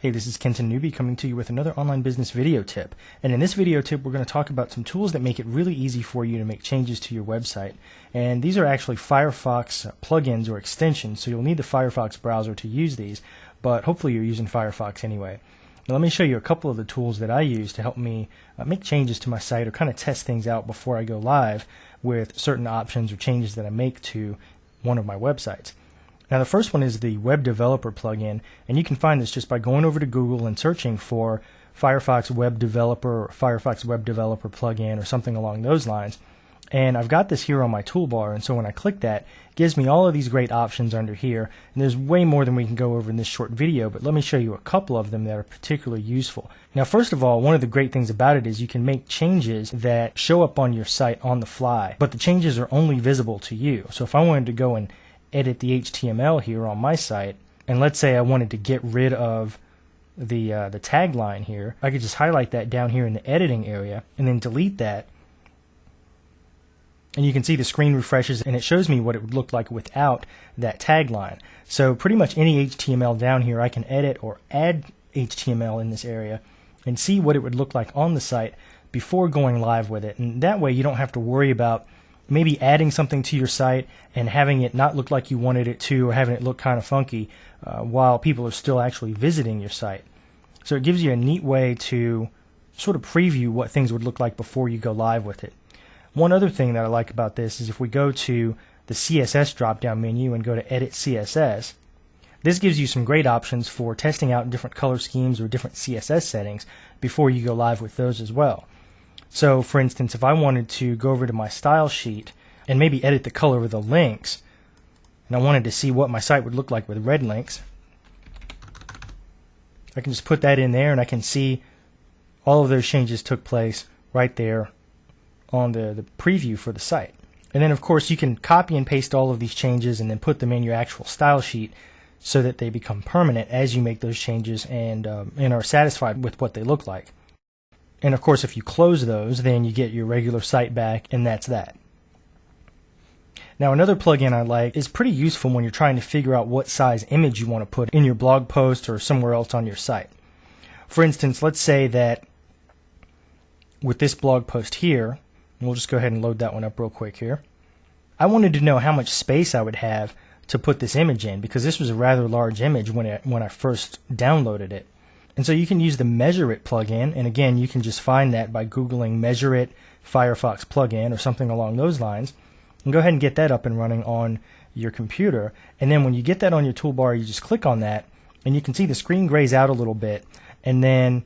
Hey, this is Kenton Newby coming to you with another online business video tip. And in this video tip, we're going to talk about some tools that make it really easy for you to make changes to your website. And these are actually Firefox plugins or extensions, so you'll need the Firefox browser to use these, but hopefully you're using Firefox anyway. Now let me show you a couple of the tools that I use to help me make changes to my site or kind of test things out before I go live with certain options or changes that I make to one of my websites. Now the first one is the Web Developer plugin, and you can find this just by going over to Google and searching for Firefox Web Developer or Firefox Web Developer plugin or something along those lines. And I've got this here on my toolbar, and so when I click that, it gives me all of these great options under here. And there's way more than we can go over in this short video, but let me show you a couple of them that are particularly useful. Now first of all, one of the great things about it is you can make changes that show up on your site on the fly, but the changes are only visible to you. So if I wanted to go and edit the HTML here on my site, and let's say I wanted to get rid of the tagline here, I could just highlight that down here in the editing area and then delete that, and you can see the screen refreshes and it shows me what it would look like without that tagline. So pretty much any HTML down here I can edit or add HTML in this area and see what it would look like on the site before going live with it, and that way you don't have to worry about maybe adding something to your site and having it not look like you wanted it to, or having it look kind of funky while people are still actually visiting your site. So it gives you a neat way to sort of preview what things would look like before you go live with it. One other thing that I like about this is if we go to the CSS drop-down menu and go to Edit CSS, this gives you some great options for testing out different color schemes or different CSS settings before you go live with those as well. So for instance, if I wanted to go over to my style sheet and maybe edit the color of the links, and I wanted to see what my site would look like with red links, I can just put that in there and I can see all of those changes took place right there on the preview for the site. And then of course you can copy and paste all of these changes and then put them in your actual style sheet so that they become permanent as you make those changes and are satisfied with what they look like. And of course, if you close those, then you get your regular site back, and that's that. Now, another plugin I like is pretty useful when you're trying to figure out what size image you want to put in your blog post or somewhere else on your site. For instance, let's say that with this blog post here, and we'll just go ahead and load that one up real quick here, I wanted to know how much space I would have to put this image in, because this was a rather large image when I first downloaded it. And so you can use the Measure It plugin, and again, you can just find that by Googling Measure It Firefox plugin or something along those lines, and go ahead and get that up and running on your computer. And then when you get that on your toolbar, you just click on that, and you can see the screen grays out a little bit, and then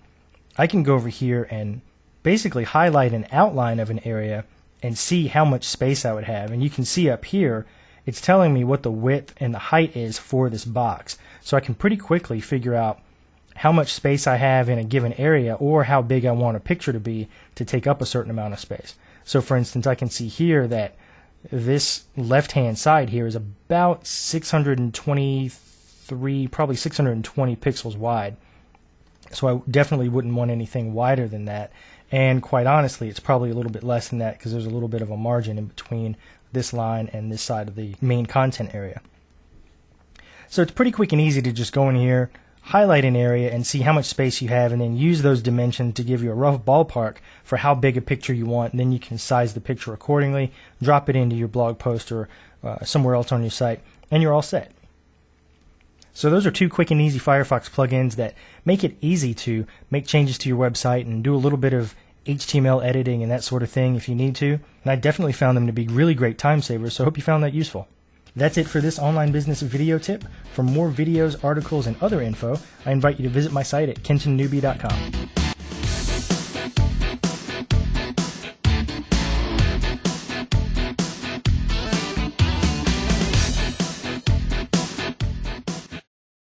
I can go over here and basically highlight an outline of an area and see how much space I would have. And you can see up here, it's telling me what the width and the height is for this box. So I can pretty quickly figure out how much space I have in a given area, or how big I want a picture to be to take up a certain amount of space. So for instance, I can see here that this left-hand side here is about 623, probably 620 pixels wide. So I definitely wouldn't want anything wider than that. And quite honestly, it's probably a little bit less than that because there's a little bit of a margin in between this line and this side of the main content area. So it's pretty quick and easy to just go in here, highlight an area and see how much space you have, and then use those dimensions to give you a rough ballpark for how big a picture you want, and then you can size the picture accordingly, drop it into your blog post or somewhere else on your site, and you're all set. So those are two quick and easy Firefox plugins that make it easy to make changes to your website and do a little bit of HTML editing and that sort of thing if you need to, and I definitely found them to be really great time savers, so I hope you found that useful. That's it for this online business video tip. For more videos, articles, and other info, I invite you to visit my site at kentonnewby.com.